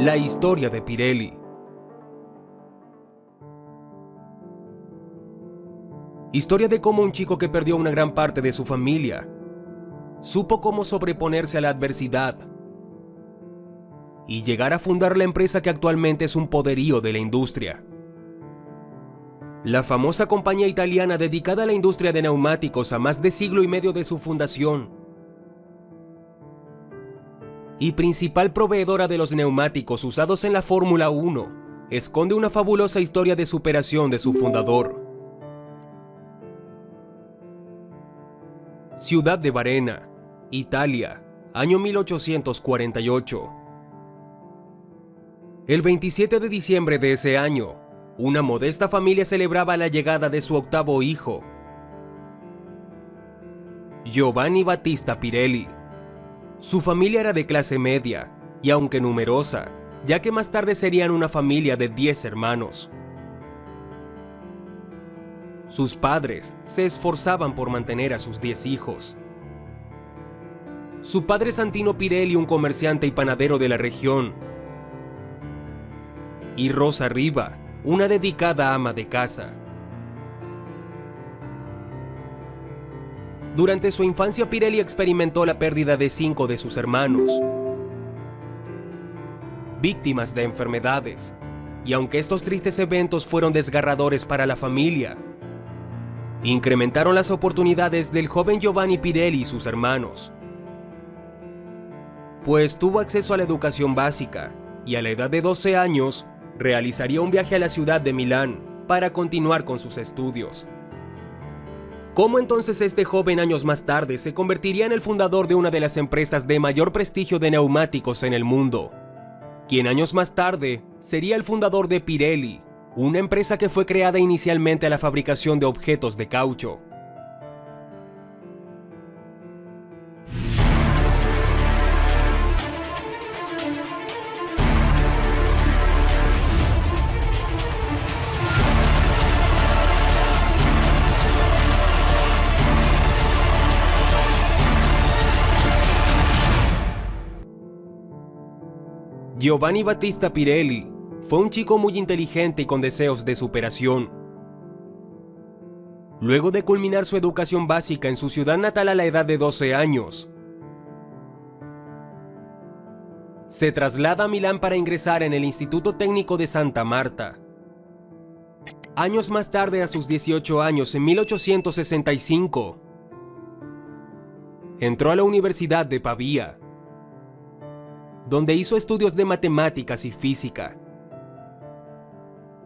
La historia de Pirelli. Historia de cómo un chico que perdió una gran parte de su familia supo cómo sobreponerse a la adversidad y llegar a fundar la empresa que actualmente es un poderío de la industria. La famosa compañía italiana dedicada a la industria de neumáticos a más de siglo y medio de su fundación y principal proveedora de los neumáticos usados en la Fórmula 1, esconde una fabulosa historia de superación de su fundador. Ciudad de Varenna, Italia, año 1848. El 27 de diciembre de ese año, una modesta familia celebraba la llegada de su octavo hijo, Giovanni Battista Pirelli. Su familia era de clase media, y aunque numerosa, ya que más tarde serían una familia de 10 hermanos. Sus padres se esforzaban por mantener a sus 10 hijos. Su padre Santino Pirelli, un comerciante y panadero de la región, y Rosa Riva, una dedicada ama de casa. Durante su infancia, Pirelli experimentó la pérdida de 5 de sus hermanos, víctimas de enfermedades, y aunque estos tristes eventos fueron desgarradores para la familia, incrementaron las oportunidades del joven Giovanni Pirelli y sus hermanos, pues tuvo acceso a la educación básica y a la edad de 12 años realizaría un viaje a la ciudad de Milán para continuar con sus estudios. ¿Cómo entonces este joven años más tarde se convertiría en el fundador de una de las empresas de mayor prestigio de neumáticos en el mundo? Quien años más tarde sería el fundador de Pirelli, una empresa que fue creada inicialmente a la fabricación de objetos de caucho. Giovanni Battista Pirelli fue un chico muy inteligente y con deseos de superación. Luego de culminar su educación básica en su ciudad natal a la edad de 12 años, se traslada a Milán para ingresar en el Instituto Técnico de Santa Marta. Años más tarde, a sus 18 años, en 1865, entró a la Universidad de Pavía, donde hizo estudios de matemáticas y física.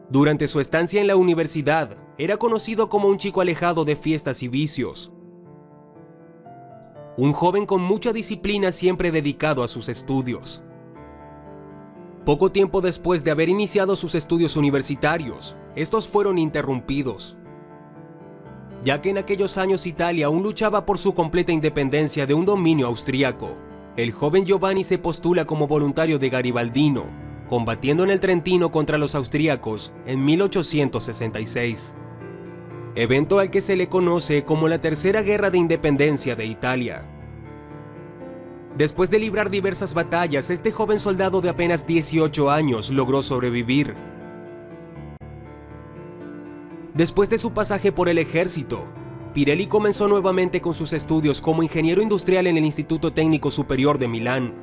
Durante su estancia en la universidad, era conocido como un chico alejado de fiestas y vicios. Un joven con mucha disciplina, siempre dedicado a sus estudios. Poco tiempo después de haber iniciado sus estudios universitarios, estos fueron interrumpidos, ya que en aquellos años Italia aún luchaba por su completa independencia de un dominio austríaco. El joven Giovanni se postula como voluntario de Garibaldino, combatiendo en el Trentino contra los austríacos en 1866, evento al que se le conoce como la Tercera Guerra de Independencia de Italia. Después de librar diversas batallas, este joven soldado de apenas 18 años logró sobrevivir. Después de su pasaje por el ejército, Pirelli comenzó nuevamente con sus estudios como ingeniero industrial en el Instituto Técnico Superior de Milán.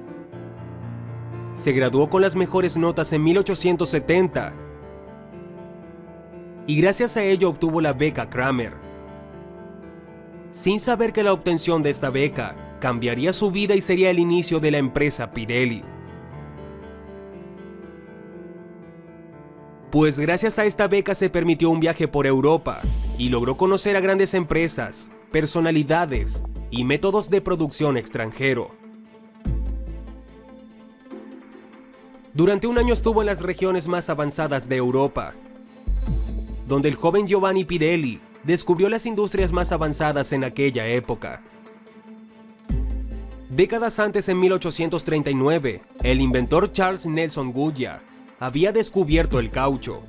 Se graduó con las mejores notas en 1870 y gracias a ello obtuvo la beca Kramer, sin saber que la obtención de esta beca cambiaría su vida y sería el inicio de la empresa Pirelli. Pues gracias a esta beca se permitió un viaje por Europa y logró conocer a grandes empresas, personalidades y métodos de producción extranjero. Durante un año estuvo en las regiones más avanzadas de Europa, donde el joven Giovanni Pirelli descubrió las industrias más avanzadas en aquella época. Décadas antes, en 1839, el inventor Charles Nelson Goodyear había descubierto el caucho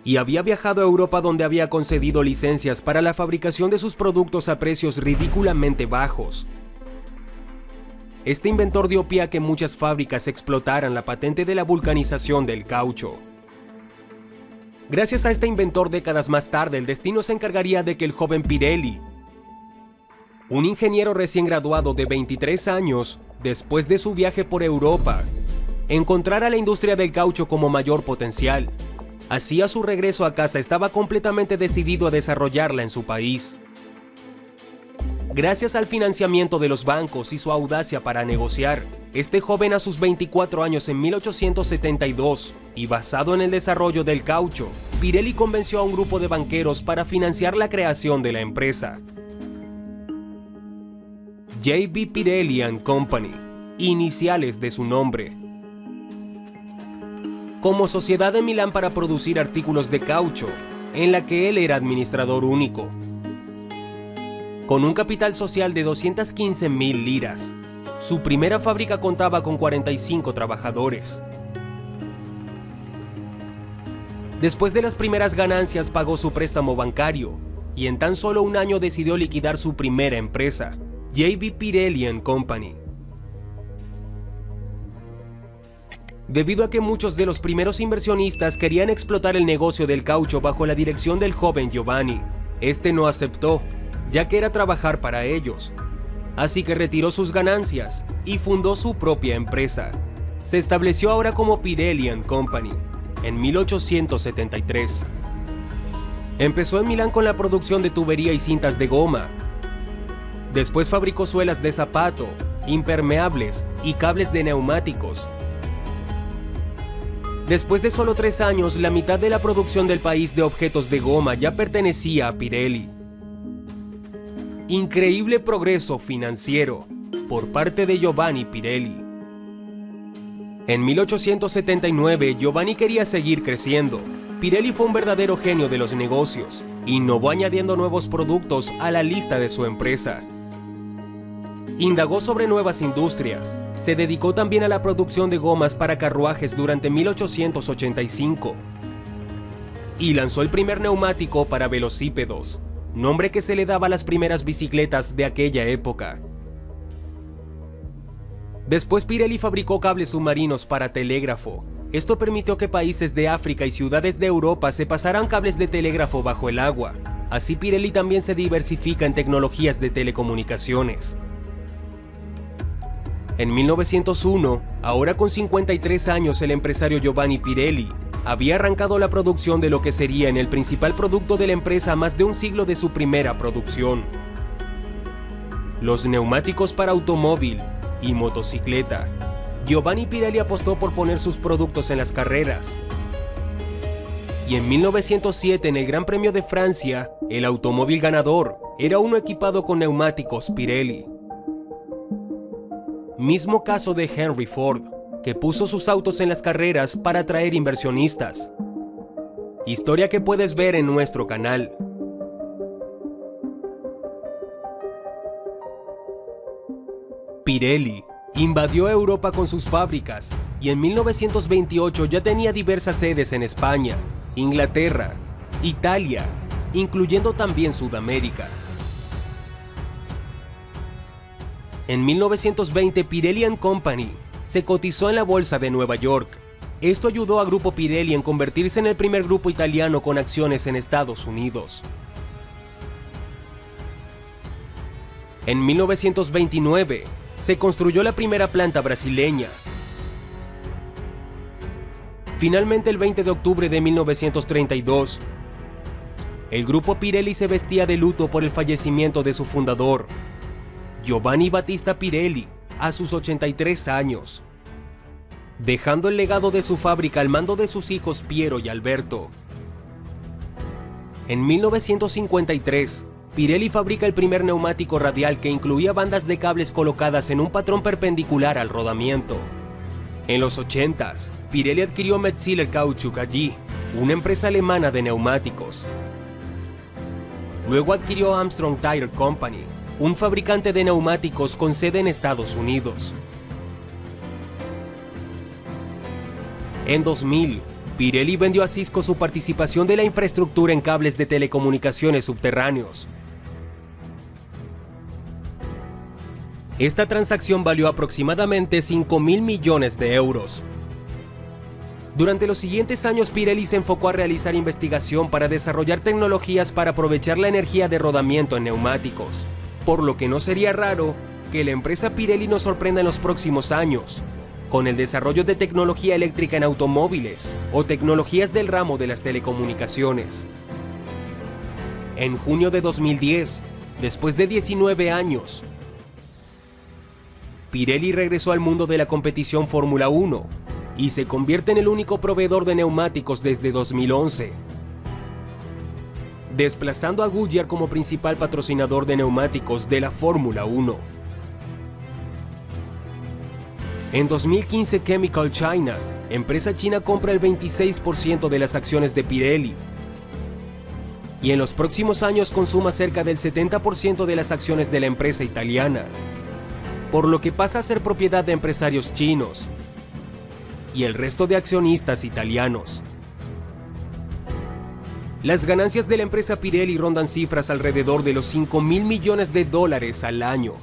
y había viajado a Europa, donde había concedido licencias para la fabricación de sus productos a precios ridículamente bajos. Este inventor dio pie a que muchas fábricas explotaran la patente de la vulcanización del caucho. Gracias a este inventor, décadas más tarde, el destino se encargaría de que el joven Pirelli, un ingeniero recién graduado de 23 años, después de su viaje por Europa, encontrara la industria del caucho como mayor potencial. Así, a su regreso a casa, estaba completamente decidido a desarrollarla en su país. Gracias al financiamiento de los bancos y su audacia para negociar, este joven a sus 24 años en 1872, y basado en el desarrollo del caucho, Pirelli convenció a un grupo de banqueros para financiar la creación de la empresa. J.B. Pirelli & Company, iniciales de su nombre. Como sociedad de Milán para producir artículos de caucho, en la que él era administrador único. Con un capital social de 215.000 liras, su primera fábrica contaba con 45 trabajadores. Después de las primeras ganancias pagó su préstamo bancario y en tan solo un año decidió liquidar su primera empresa, J.B. Pirelli & Company. Debido a que muchos de los primeros inversionistas querían explotar el negocio del caucho bajo la dirección del joven Giovanni, este no aceptó, ya que era trabajar para ellos. Así que retiró sus ganancias y fundó su propia empresa. Se estableció ahora como Pirelli & Company en 1873. Empezó en Milán con la producción de tubería y cintas de goma. Después fabricó suelas de zapato, impermeables y cables de neumáticos. Después de solo 3 años, la mitad de la producción del país de objetos de goma ya pertenecía a Pirelli. Increíble progreso financiero por parte de Giovanni Pirelli. En 1879, Giovanni quería seguir creciendo. Pirelli fue un verdadero genio de los negocios. Innovó añadiendo nuevos productos a la lista de su empresa. Indagó sobre nuevas industrias. Se dedicó también a la producción de gomas para carruajes durante 1885. Y lanzó el primer neumático para velocípedos, nombre que se le daba a las primeras bicicletas de aquella época. Después Pirelli fabricó cables submarinos para telégrafo. Esto permitió que países de África y ciudades de Europa se pasaran cables de telégrafo bajo el agua. Así Pirelli también se diversifica en tecnologías de telecomunicaciones. En 1901, ahora con 53 años, el empresario Giovanni Pirelli había arrancado la producción de lo que sería en el principal producto de la empresa a más de un siglo de su primera producción: los neumáticos para automóvil y motocicleta. Giovanni Pirelli apostó por poner sus productos en las carreras. Y en 1907, en el Gran Premio de Francia, el automóvil ganador era uno equipado con neumáticos Pirelli. Mismo caso de Henry Ford, que puso sus autos en las carreras para atraer inversionistas. Historia que puedes ver en nuestro canal. Pirelli invadió Europa con sus fábricas y en 1928 ya tenía diversas sedes en España, Inglaterra, Italia, incluyendo también Sudamérica. En 1920, Pirelli & Company se cotizó en la bolsa de Nueva York. Esto ayudó a Grupo Pirelli en convertirse en el primer grupo italiano con acciones en Estados Unidos. En 1929, se construyó la primera planta brasileña. Finalmente, el 20 de octubre de 1932, el Grupo Pirelli se vestía de luto por el fallecimiento de su fundador, Giovanni Battista Pirelli, a sus 83 años, dejando el legado de su fábrica al mando de sus hijos Piero y Alberto. En 1953, Pirelli fabrica el primer neumático radial que incluía bandas de cables colocadas en un patrón perpendicular al rodamiento. En los 80s, Pirelli adquirió Metzeler Kautschuk AG, una empresa alemana de neumáticos. Luego adquirió Armstrong Tire Company, un fabricante de neumáticos con sede en Estados Unidos. En 2000, Pirelli vendió a Cisco su participación de la infraestructura en cables de telecomunicaciones subterráneos. Esta transacción valió aproximadamente 5.000 millones de euros. Durante los siguientes años, Pirelli se enfocó a realizar investigación para desarrollar tecnologías para aprovechar la energía de rodamiento en neumáticos, por lo que no sería raro que la empresa Pirelli nos sorprenda en los próximos años, con el desarrollo de tecnología eléctrica en automóviles o tecnologías del ramo de las telecomunicaciones. En junio de 2010, después de 19 años, Pirelli regresó al mundo de la competición Fórmula 1 y se convierte en el único proveedor de neumáticos desde 2011, desplazando a Goodyear como principal patrocinador de neumáticos de la Fórmula 1. En 2015, Chemical China, empresa china, compra el 26% de las acciones de Pirelli, y en los próximos años consuma cerca del 70% de las acciones de la empresa italiana, por lo que pasa a ser propiedad de empresarios chinos y el resto de accionistas italianos. Las ganancias de la empresa Pirelli rondan cifras alrededor de los $5.000 millones al año.